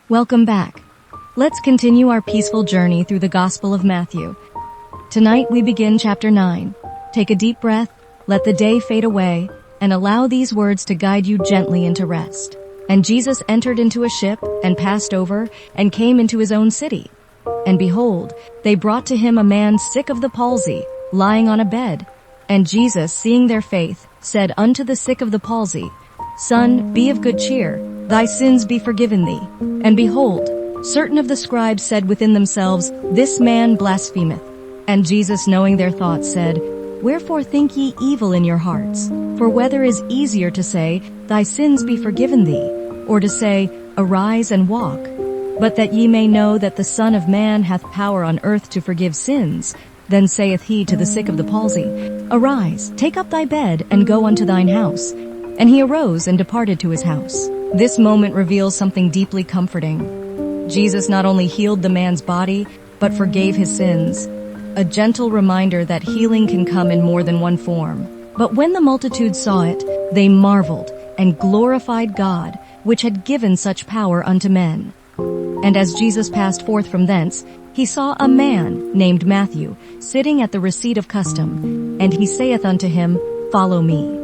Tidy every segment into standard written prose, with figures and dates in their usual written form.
Welcome back. Let's continue our peaceful journey through the Gospel of Matthew. Tonight we begin chapter 9. Take a deep breath, let the day fade away, and allow these words to guide you gently into rest. And Jesus entered into a ship and passed over and came into his own city. And behold, they brought to him a man sick of the palsy, lying on a bed. And Jesus, seeing their faith, said unto the sick of the palsy, Son, be of good cheer, thy sins be forgiven thee. And behold, certain of the scribes said within themselves, This man blasphemeth. And Jesus, knowing their thoughts, said, Wherefore think ye evil in your hearts? For whether is easier to say, Thy sins be forgiven thee, or to say, Arise and walk? But that ye may know that the Son of Man hath power on earth to forgive sins, then saith he to the sick of the palsy, Arise, take up thy bed, and go unto thine house. And he arose and departed to his house. This moment reveals something deeply comforting. Jesus not only healed the man's body, but forgave his sins. A gentle reminder that healing can come in more than one form. But when the multitude saw it, they marveled and glorified God, which had given such power unto men. And as Jesus passed forth from thence, he saw a man named Matthew sitting at the receipt of custom. And he saith unto him, Follow me.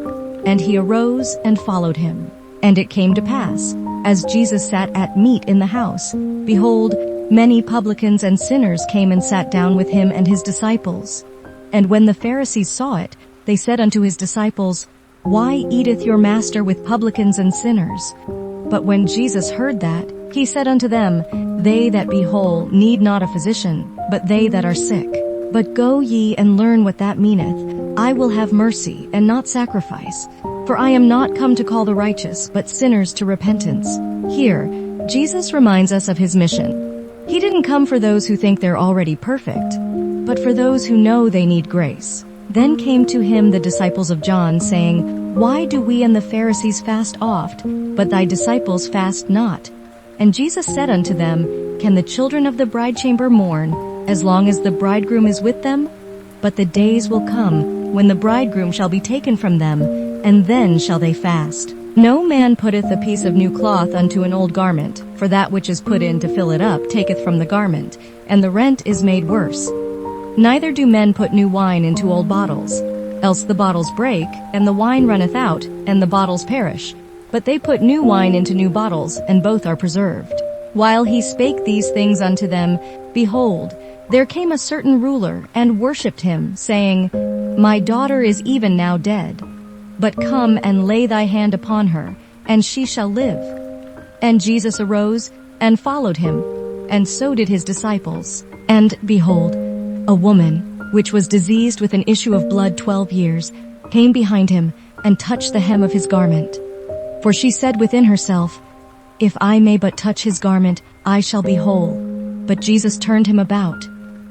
And he arose and followed him. And it came to pass, as Jesus sat at meat in the house, behold, many publicans and sinners came and sat down with him and his disciples. And when the Pharisees saw it, they said unto his disciples, Why eateth your master with publicans and sinners? But when Jesus heard that, he said unto them, They that be whole need not a physician, but they that are sick. But go ye and learn what that meaneth. I will have mercy and not sacrifice. For I am not come to call the righteous, but sinners to repentance. Here, Jesus reminds us of his mission. He didn't come for those who think they're already perfect, but for those who know they need grace. Then came to him the disciples of John, saying, Why do we and the Pharisees fast oft, but thy disciples fast not? And Jesus said unto them, Can the children of the bridechamber mourn, as long as the bridegroom is with them? But the days will come, when the bridegroom shall be taken from them, and then shall they fast. No man putteth a piece of new cloth unto an old garment, for that which is put in to fill it up taketh from the garment, and the rent is made worse. Neither do men put new wine into old bottles, else the bottles break, and the wine runneth out, and the bottles perish. But they put new wine into new bottles, and both are preserved. While he spake these things unto them, behold, there came a certain ruler, and worshipped him, saying, My daughter is even now dead. But come and lay thy hand upon her, and she shall live. And Jesus arose, and followed him, and so did his disciples. And, behold, a woman, which was diseased with an issue of blood 12 years, came behind him, and touched the hem of his garment. For she said within herself, If I may but touch his garment, I shall be whole. But Jesus turned him about,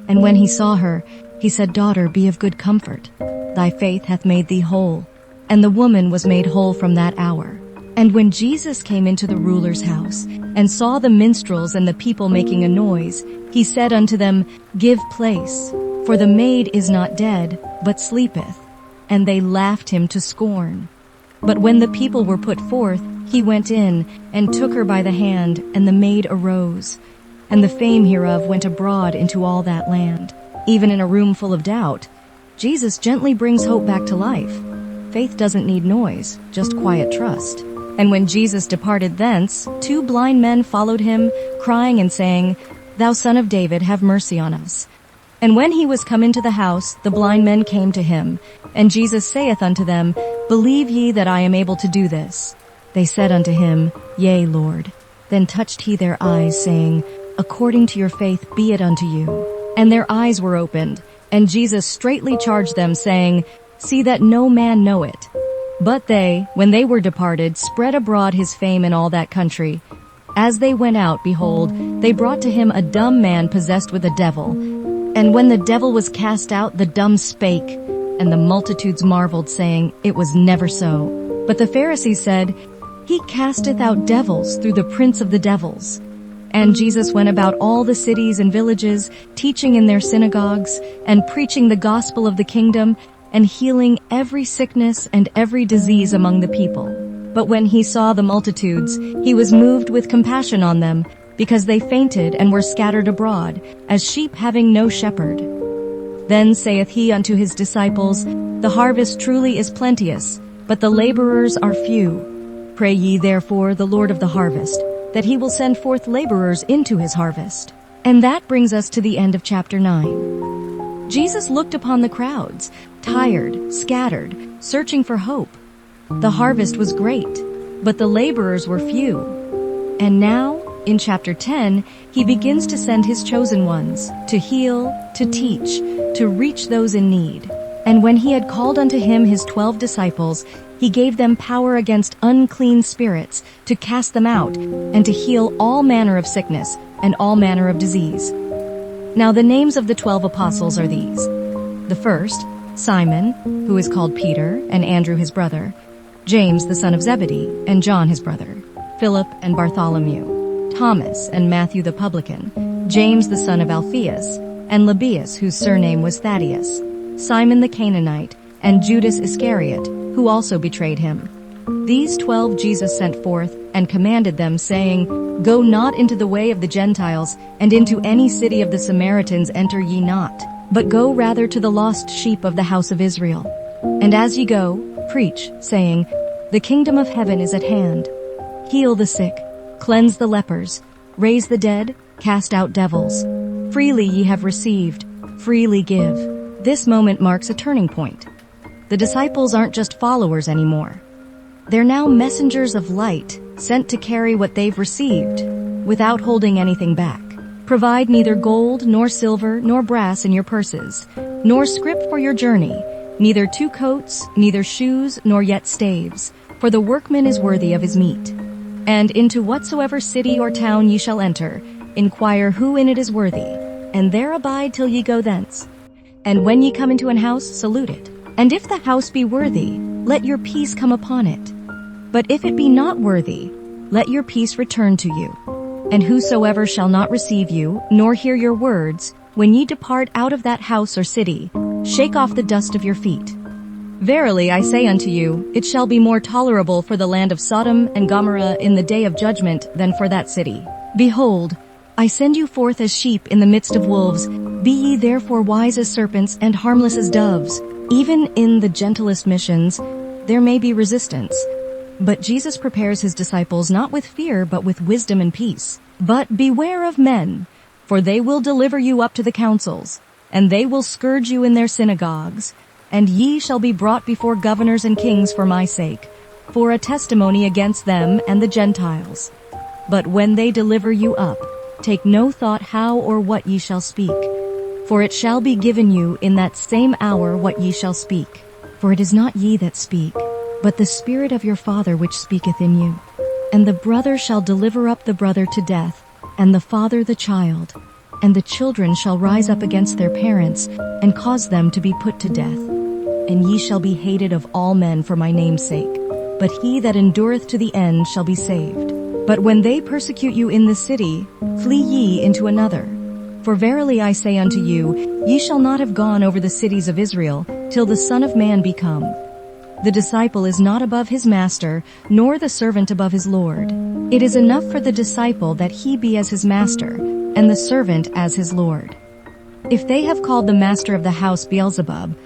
and when he saw her, he said, Daughter, be of good comfort. Thy faith hath made thee whole. And the woman was made whole from that hour. And when Jesus came into the ruler's house, and saw the minstrels and the people making a noise, he said unto them, Give place, for the maid is not dead, but sleepeth. And they laughed him to scorn. But when the people were put forth, he went in, and took her by the hand, and the maid arose. And the fame hereof went abroad into all that land. Even in a room full of doubt, Jesus gently brings hope back to life. Faith doesn't need noise, just quiet trust. And when Jesus departed thence, 2 blind men followed him, crying and saying, Thou Son of David, have mercy on us. And when he was come into the house, the blind men came to him. And Jesus saith unto them, Believe ye that I am able to do this? They said unto him, Yea, Lord. Then touched he their eyes, saying, According to your faith be it unto you. And their eyes were opened. And Jesus straitly charged them, saying, See that no man know it. But they, when they were departed, spread abroad his fame in all that country. As they went out, behold, they brought to him a dumb man possessed with a devil. And when the devil was cast out, the dumb spake. And the multitudes marveled, saying, It was never so. But the Pharisees said, He casteth out devils through the prince of the devils. And Jesus went about all the cities and villages, teaching in their synagogues, and preaching the gospel of the kingdom, and healing every sickness and every disease among the people. But when he saw the multitudes, he was moved with compassion on them, because they fainted and were scattered abroad, as sheep having no shepherd. Then saith he unto his disciples, The harvest truly is plenteous, but the laborers are few. Pray ye therefore the Lord of the harvest, that he will send forth laborers into his harvest. And that brings us to the end of chapter 9. Jesus looked upon the crowds, tired, scattered, searching for hope. The harvest was great, but the laborers were few. And now, in chapter 10, he begins to send his chosen ones to heal, to teach, to reach those in need. And when he had called unto him his 12 disciples, he gave them power against unclean spirits to cast them out and to heal all manner of sickness and all manner of disease. Now the names of the 12 apostles are these. The first, Simon, who is called Peter, and Andrew his brother, James the son of Zebedee, and John his brother, Philip and Bartholomew, Thomas and Matthew the publican, James the son of Alphaeus, and Lebbaeus, whose surname was Thaddeus, Simon the Canaanite, and Judas Iscariot, who also betrayed him. These 12 Jesus sent forth and commanded them, saying, Go not into the way of the Gentiles, and into any city of the Samaritans enter ye not, but go rather to the lost sheep of the house of Israel. And as ye go, preach, saying, The kingdom of heaven is at hand. Heal the sick, cleanse the lepers, raise the dead, cast out devils. Freely ye have received, freely give. This moment marks a turning point. The disciples aren't just followers anymore. They're now messengers of light, sent to carry what they've received, without holding anything back. Provide neither gold, nor silver, nor brass in your purses, nor scrip for your journey, neither 2 coats, neither shoes, nor yet staves, for the workman is worthy of his meat. And into whatsoever city or town ye shall enter, inquire who in it is worthy, and there abide till ye go thence. And when ye come into an house, salute it. And if the house be worthy, let your peace come upon it. But if it be not worthy, let your peace return to you. And whosoever shall not receive you, nor hear your words, when ye depart out of that house or city, shake off the dust of your feet. Verily I say unto you, it shall be more tolerable for the land of Sodom and Gomorrah in the day of judgment than for that city. Behold, I send you forth as sheep in the midst of wolves. Be ye therefore wise as serpents and harmless as doves. Even in the gentlest missions, there may be resistance. But Jesus prepares his disciples not with fear, but with wisdom and peace. But beware of men, for they will deliver you up to the councils, and they will scourge you in their synagogues, and ye shall be brought before governors and kings for my sake, for a testimony against them and the Gentiles. But when they deliver you up, take no thought how or what ye shall speak, for it shall be given you in that same hour what ye shall speak. For it is not ye that speak, but the Spirit of your Father which speaketh in you. And the brother shall deliver up the brother to death, and the father the child. And the children shall rise up against their parents, and cause them to be put to death. And ye shall be hated of all men for my name's sake. But he that endureth to the end shall be saved. But when they persecute you in this city, flee ye into another. For verily I say unto you, ye shall not have gone over the cities of Israel, till the Son of Man be come. The disciple is not above his master, nor the servant above his Lord. It is enough for the disciple that he be as his master, and the servant as his Lord. If they have called the master of the house Beelzebub,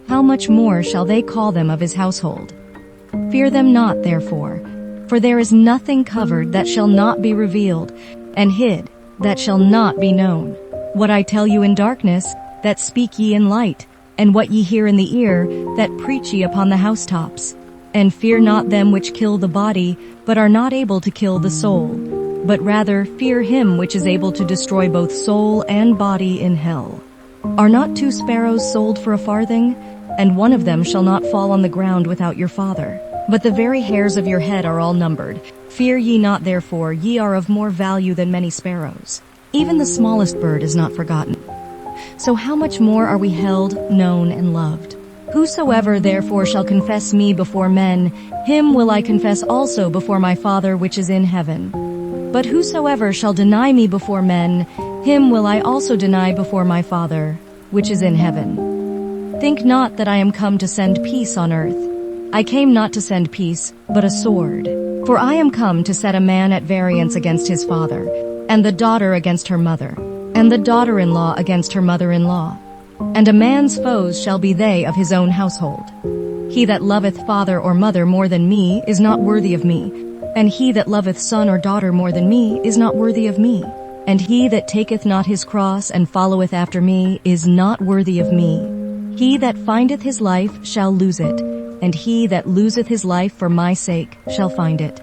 how much more shall they call them of his household? Fear them not, therefore, for there is nothing covered that shall not be revealed, and hid that shall not be known. What I tell you in darkness, that speak ye in light, and what ye hear in the ear, that preach ye upon the housetops. And fear not them which kill the body, but are not able to kill the soul, but rather fear him which is able to destroy both soul and body in hell. Are not 2 sparrows sold for a farthing? And one of them shall not fall on the ground without your Father. But the very hairs of your head are all numbered. Fear ye not therefore, ye are of more value than many sparrows. Even the smallest bird is not forgotten. So how much more are we held, known, and loved? Whosoever therefore shall confess me before men, him will I confess also before my Father which is in heaven. But whosoever shall deny me before men, him will I also deny before my Father which is in heaven. Think not that I am come to send peace on earth. I came not to send peace, but a sword. For I am come to set a man at variance against his father, and the daughter against her mother, and the daughter-in-law against her mother-in-law. And a man's foes shall be they of his own household. He that loveth father or mother more than me is not worthy of me, and he that loveth son or daughter more than me is not worthy of me. And he that taketh not his cross and followeth after me is not worthy of me. He that findeth his life shall lose it, and he that loseth his life for my sake shall find it.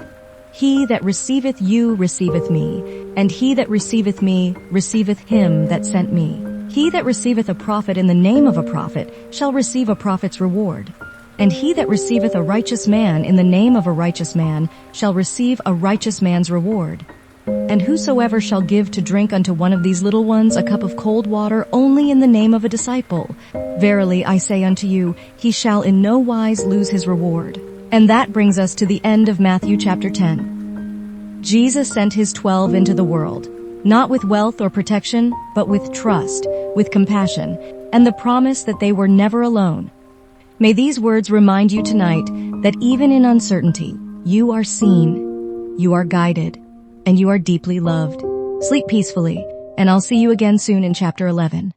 He that receiveth you receiveth me, and he that receiveth me receiveth him that sent me. He that receiveth a prophet in the name of a prophet shall receive a prophet's reward. And he that receiveth a righteous man in the name of a righteous man shall receive a righteous man's reward. And whosoever shall give to drink unto one of these little ones a cup of cold water only in the name of a disciple, verily I say unto you, he shall in no wise lose his reward. And that brings us to the end of Matthew chapter 10. Jesus sent his 12 into the world, not with wealth or protection, but with trust, with compassion, and the promise that they were never alone. May these words remind you tonight that even in uncertainty, you are seen, you are guided, and you are deeply loved. Sleep peacefully, and I'll see you again soon in chapter 11.